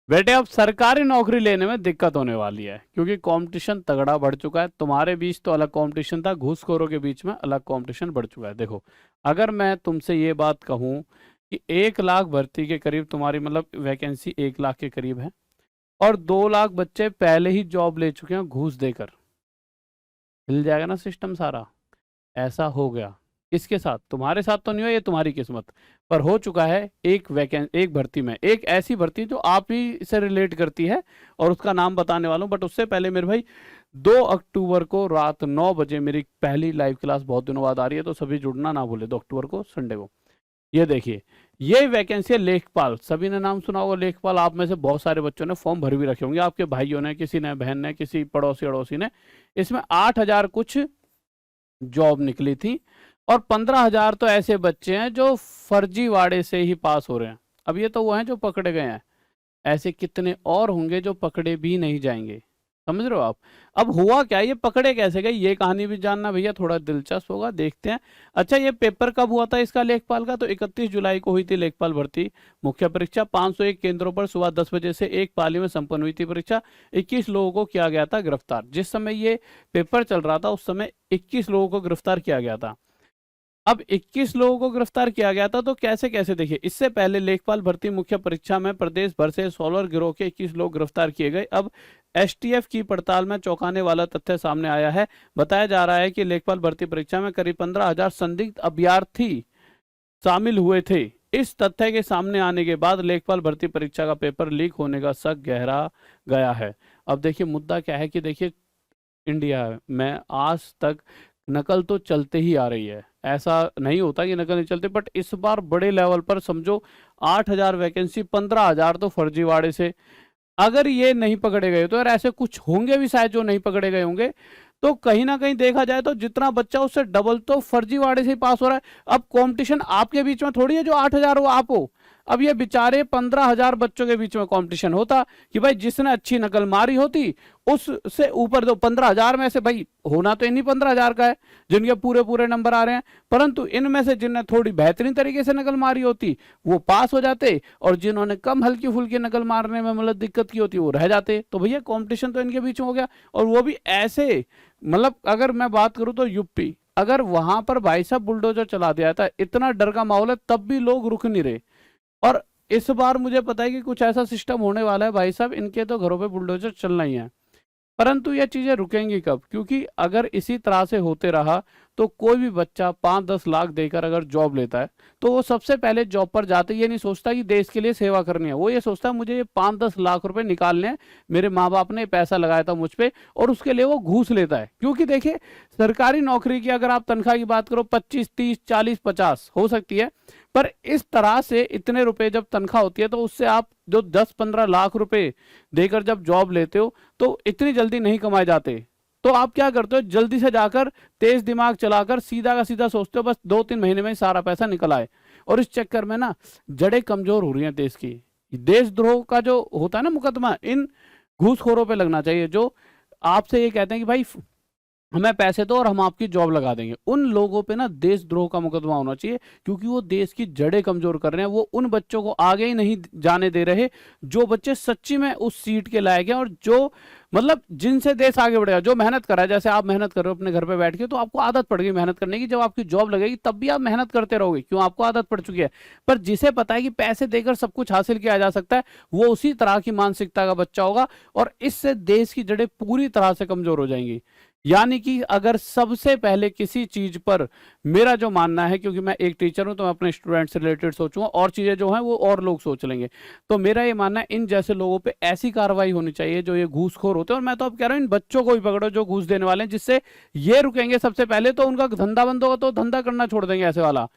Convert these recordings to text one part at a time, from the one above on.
बेटे अब सरकारी नौकरी लेने में दिक्कत होने वाली है, क्योंकि कंपटीशन तगड़ा बढ़ चुका है। तुम्हारे बीच तो अलग कंपटीशन था, घूसखोरों के बीच में अलग कंपटीशन बढ़ चुका है। देखो, अगर मैं तुमसे ये बात कहूँ कि 1 लाख भर्ती के करीब तुम्हारी मतलब वैकेंसी 1 लाख के करीब है, और 2 लाख बच्चे पहले ही जॉब ले चुके हैं घूस देकर, हिल जाएगा ना सिस्टम सारा। ऐसा हो गया। किसके साथ? तुम्हारे साथ तो नहीं हुआ, ये तुम्हारी किस्मत, पर हो चुका है। एक भर्ती में, एक ऐसी भर्ती जो आप ही से रिलेट करती है, और उसका नाम बताने वाला हूं। बट उससे पहले मेरे भाई, 2 अक्टूबर को रात 9 बजे मेरी पहली लाइव क्लास बहुत दिनों बाद आ रही है, तो सभी जुड़ना ना भूले। 2 अक्टूबर को, संडे को। ये देखिए, ये वैकेंसी है लेखपाल। सभी ने नाम सुना होगा लेखपाल। आप में से बहुत सारे बच्चों ने फॉर्म भर भी रखे होंगे, आपके भाइयों ने, किसी ने, बहन ने, किसी पड़ोसी अड़ोसी ने। इसमें 8,000 कुछ जॉब निकली थी, और 15,000 तो ऐसे बच्चे हैं जो फर्जीवाड़े से ही पास हो रहे हैं। अब ये तो वो हैं जो पकड़े गए हैं, ऐसे कितने और होंगे जो पकड़े भी नहीं जाएंगे। समझ रहे हो आप? अब हुआ क्या, ये पकड़े कैसे गए, ये कहानी भी जानना भैया थोड़ा दिलचस्प होगा, देखते हैं। अच्छा, ये पेपर कब हुआ था इसका लेखपाल का? तो 31 जुलाई को हुई थी लेखपाल भर्ती मुख्य परीक्षा। 501 केंद्रों पर सुबह 10 बजे से एक पाली में संपन्न हुई थी परीक्षा। 21 लोगों को किया गया था गिरफ्तार। जिस समय ये पेपर चल रहा था उस समय 21 लोगों को गिरफ्तार किया गया था। अब 21 लोगों को गिरफ्तार किया गया था, तो कैसे कैसे, देखिए। इससे पहले लेखपाल भर्ती मुख्य परीक्षा में प्रदेश भर से सोलर गिरोह के 21 लोग गिरफ्तार किए गए। अब एसटीएफ की पड़ताल में चौंकाने वाला तथ्य सामने आया है। बताया जा रहा है कि लेखपाल भर्ती परीक्षा में करीब 15,000 संदिग्ध अभ्यर्थी शामिल हुए थे। इस तथ्य के सामने आने के बाद लेखपाल भर्ती परीक्षा का पेपर लीक होने का शक गहरा गया है। अब देखिए, मुद्दा क्या है कि देखिए, इंडिया में आज तक नकल तो चलते ही आ रही है। ऐसा नहीं होता कि नकल नहीं चलते, बट इस बार बड़े लेवल पर समझो, 8,000 वैकेंसी, 15,000 तो फर्जीवाड़े से। अगर ये नहीं पकड़े गए तो यार ऐसे कुछ होंगे भी शायद जो नहीं पकड़े गए होंगे। तो कहीं ना कहीं देखा जाए तो जितना बच्चा उससे डबल तो फर्जीवाड़े से ही पास हो रहा है। अब कंपटीशन आपके बीच में थोड़ी है जो 8,000 वो आप हो। अब ये बेचारे 15,000 बच्चों के बीच में कंपटीशन होता कि भाई जिसने अच्छी नकल मारी होती उससे ऊपर, तो 15,000 में से भाई होना तो इन्हीं 15,000 का है जिनके पूरे पूरे नंबर आ रहे हैं, परंतु इनमें से जिनने थोड़ी बेहतरीन तरीके से नकल मारी होती वो पास हो जाते, और जिन्होंने कम हल्की फुल्की नकल मारने में मतलब दिक्कत की होती वो रह जाते। तो भैया कंपटीशन तो इनके बीच में हो गया, और वो भी ऐसे, मतलब अगर मैं बात करूं तो यूपी, अगर वहां पर भाई साहब बुलडोजर चला दिया था, इतना डर का माहौल है तब भी लोग रुक नहीं रहे। और इस बार मुझे पता है कि कुछ ऐसा सिस्टम होने वाला है भाई साहब, इनके तो घरों पे बुलडोजर चलना ही है। परंतु ये चीजें रुकेंगी कब? क्योंकि अगर इसी तरह से होते रहा तो कोई भी बच्चा 5-10 लाख देकर अगर जॉब लेता है तो वो सबसे पहले जॉब पर जाते ये नहीं सोचता कि देश के लिए सेवा करनी है, वो ये सोचता है मुझे ये 5-10 लाख रुपए निकालने हैं, मेरे माँ बाप ने पैसा लगाया था मुझ पे, और उसके लिए वो घूस लेता है। क्योंकि देखिए, सरकारी नौकरी की अगर आप तनख्वाह की बात करो 25, 30, 40, 50 हो सकती है, पर इस तरह से इतने रुपए जब तनख्वाह होती है तो उससे आप जो 10-15 लाख रुपए देकर जब जॉब लेते हो तो इतनी जल्दी नहीं कमाए जाते। तो आप क्या करते हो, जल्दी से जाकर तेज दिमाग चलाकर सीधा का सीधा सोचते हो बस 2-3 महीने में ही सारा पैसा निकल आए। और इस चक्कर में ना जड़ें कमजोर हो रही हैं देश की। देशद्रोह का जो होता है ना मुकदमा, इन घूसखोरों पे लगना चाहिए जो आपसे ये कहते हैं कि भाई हमें पैसे दो और हम आपकी जॉब लगा देंगे। उन लोगों पे ना देशद्रोह का मुकदमा होना चाहिए, क्योंकि वो देश की जड़ें कमजोर कर रहे हैं। वो उन बच्चों को आगे ही नहीं जाने दे रहे जो बच्चे सच्ची में उस सीट के लायक हैं, और जो मतलब जिनसे देश आगे बढ़ेगा, जो मेहनत कर रहा है। जैसे आप मेहनत कर रहे हो अपने घर पे बैठ के, तो आपको आदत पड़ गई मेहनत करने की, जब आपकी जॉब लगेगी तब भी आप मेहनत करते रहोगे, क्यों? आपको आदत पड़ चुकी है। पर जिसे पता है कि पैसे देकर सब कुछ हासिल किया जा सकता है, वो उसी तरह की मानसिकता का बच्चा होगा, और इससे देश की जड़ें पूरी तरह से कमजोर हो जाएंगी। यानी कि अगर सबसे पहले किसी चीज पर, मेरा जो मानना है, क्योंकि मैं एक टीचर हूं तो मैं अपने स्टूडेंट से रिलेटेड सोचूंगा, और चीजें जो हैं वो और लोग सोच लेंगे, तो मेरा ये मानना है इन जैसे लोगों पे ऐसी कार्रवाई होनी चाहिए जो ये घूसखोर होते हैं। और मैं तो अब कह रहा हूं इन बच्चों को भी पकड़ो जो घूस देने वाले हैं, जिससे ये रुकेंगे सबसे पहले, तो उनका धंधा बंद होगा तो धंधा करना छोड़ देंगे ऐसे वाला।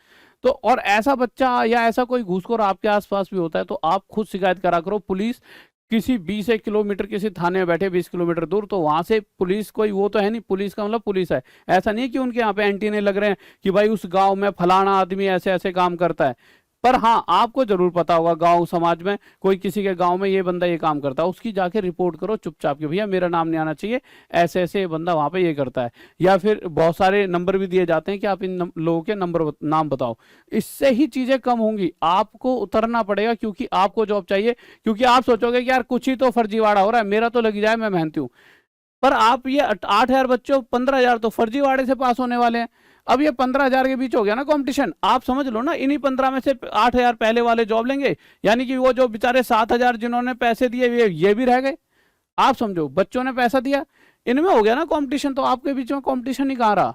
तो और ऐसा बच्चा या ऐसा कोई घूसखोर आपके आसपास भी होता है तो आप खुद शिकायत करा करो। पुलिस किसी 20 किलोमीटर किसी थाने में बैठे 20 किलोमीटर दूर, तो वहां से पुलिस कोई वो तो है नहीं, पुलिस का मतलब पुलिस है। ऐसा नहीं है कि उनके यहाँ पे एंटीने लग रहे हैं कि भाई उस गांव में फलाना आदमी ऐसे ऐसे काम करता है। पर हाँ, आपको जरूर पता होगा गांव समाज में कोई किसी के गांव में ये बंदा ये काम करता है, उसकी जाके रिपोर्ट करो चुपचाप कि भैया मेरा नाम नहीं आना चाहिए, ऐसे ऐसे ये बंदा वहां पे ये करता है। या फिर बहुत सारे नंबर भी दिए जाते हैं कि आप इन लोगों के नंबर नाम बताओ। इससे ही चीजें कम होंगी। आपको उतरना पड़ेगा क्योंकि आपको जॉब चाहिए, क्योंकि आप सोचोगे कि यार कुछ ही तो फर्जीवाड़ा हो रहा है, मेरा तो लग जाए, मैं मेहनती हूँ। पर आप ये 8,000 बच्चों 15,000 तो फर्जीवाड़े से पास होने वाले हैं। अब ये 15,000 के बीच हो गया ना कंपटीशन। आप समझ लो ना, इन्हीं 15 में से 8,000 पहले वाले जॉब लेंगे, यानी कि वो जो बेचारे 7,000 जिन्होंने पैसे दिए ये भी रह गए। आप समझो, बच्चों ने पैसा दिया, इनमें हो गया ना कंपटीशन, तो आपके बीच में कंपटीशन ही कहाँ रहा।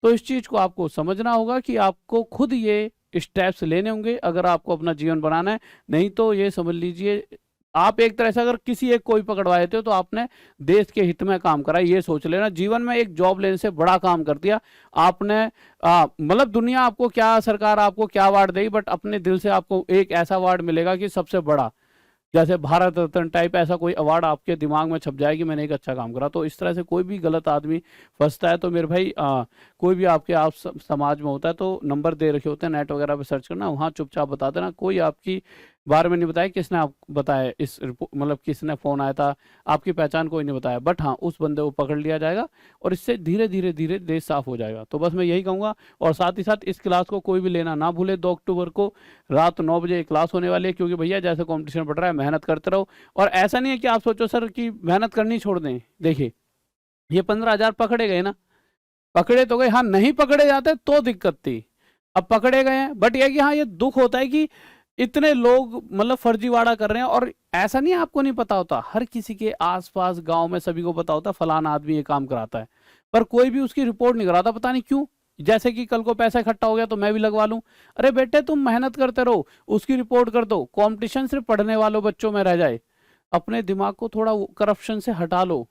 तो इस चीज को आपको समझना होगा कि आपको खुद ये स्टेप्स लेने होंगे अगर आपको अपना जीवन बनाना है। नहीं तो ये समझ लीजिए, आप एक तरह से अगर किसी एक को भी पकड़वा देते हो तो आपने देश के हित में काम करा। ये सोच लेना, जीवन में एक जॉब लेने से बड़ा काम कर दिया आपने। मतलब दुनिया आपको क्या, सरकार आपको क्या अवार्ड देगी, बट अपने दिल से आपको एक ऐसा अवार्ड मिलेगा कि सबसे बड़ा, जैसे भारत रत्न टाइप ऐसा कोई अवार्ड आपके दिमाग में छप जाए कि मैंने एक अच्छा काम करा। तो इस तरह से कोई भी गलत आदमी फंसता है तो मेरे भाई, कोई भी आपके आप समाज में होता है तो नंबर दे रखे होते हैं, नेट वगैरह पे सर्च करना, वहाँ चुपचाप बता देना। कोई आपकी बारे में नहीं बताया किसने आप बताया, इस मतलब किसने फोन आया था, आपकी पहचान कोई नहीं बताया, बट हाँ उस बंदे को पकड़ लिया जाएगा और इससे धीरे धीरे धीरे देश साफ हो जाएगा। तो बस मैं यही कहूँगा। और साथ ही साथ इस क्लास को कोई भी लेना ना भूले। 2 अक्टूबर को रात 9 बजे क्लास होने वाली है, क्योंकि भैया जैसे कंपटीशन बढ़ रहा है, मेहनत करते रहो। और ऐसा नहीं है कि आप सोचो सर कि मेहनत करनी छोड़ दें। देखिए, ये 15,000 पकड़े गए ना, पकड़े तो गए, हाँ नहीं पकड़े जाते तो दिक्कत थी, अब पकड़े गए हैं। बट ये कि हाँ, ये दुख होता है कि इतने लोग मतलब फर्जीवाड़ा कर रहे हैं। और ऐसा नहीं है आपको नहीं पता होता, हर किसी के आसपास गांव में सभी को पता होता है फलाना आदमी ये काम कराता है, पर कोई भी उसकी रिपोर्ट नहीं कराता। पता नहीं क्यों। जैसे कि कल को पैसा इकट्ठा हो गया तो मैं भी लगवा लूं। अरे बेटे, तुम मेहनत करते रहो, उसकी रिपोर्ट कर दो। कंपटीशन सिर्फ पढ़ने वालों बच्चों में रह जाए। अपने दिमाग को थोड़ा करप्शन से हटा लो।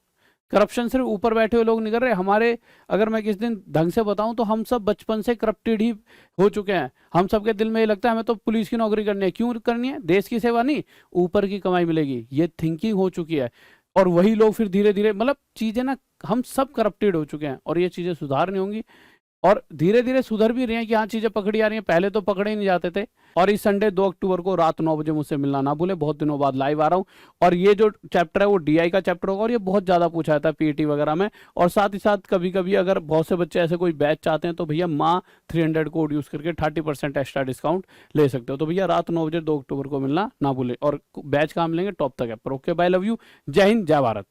करप्शन सिर्फ ऊपर बैठे हुए लोग नहीं कर रहे। हमारे, अगर मैं किस दिन ढंग से बताऊं तो हम सब बचपन से करप्टेड ही हो चुके हैं। हम सबके दिल में ये लगता है हमें तो पुलिस की नौकरी करनी है। क्यों करनी है? देश की सेवा नहीं, ऊपर की कमाई मिलेगी, ये थिंकिंग हो चुकी है। और वही लोग फिर धीरे धीरे, मतलब चीजें ना, हम सब करप्टेड हो चुके हैं और ये चीजें सुधारनी होंगी। और धीरे धीरे सुधर भी रही हैं कि हाँ चीजें पकड़ी आ रही हैं, पहले तो पकड़े ही नहीं जाते थे। और इस संडे 2 अक्टूबर को रात 9 बजे मुझसे मिलना ना भूले, बहुत दिनों बाद लाइव आ रहा हूँ। और ये जो चैप्टर है वो डीआई का चैप्टर होगा और ये बहुत ज्यादा पूछा जाता है पीईटी वगैरह में। और साथ ही साथ कभी कभी अगर बहुत से बच्चे ऐसे कोई बैच चाहते हैं तो भैया माँ 300 कोड यूज करके 30% एक्स्ट्रा डिस्काउंट ले सकते हो। तो भैया रात 9 बजे 2 अक्टूबर को मिलना ना भूले। और बैच कहाँ मिलेंगे? टॉप तक है पर। ओके, बाय, लव यू, जय हिंद, जय भारत।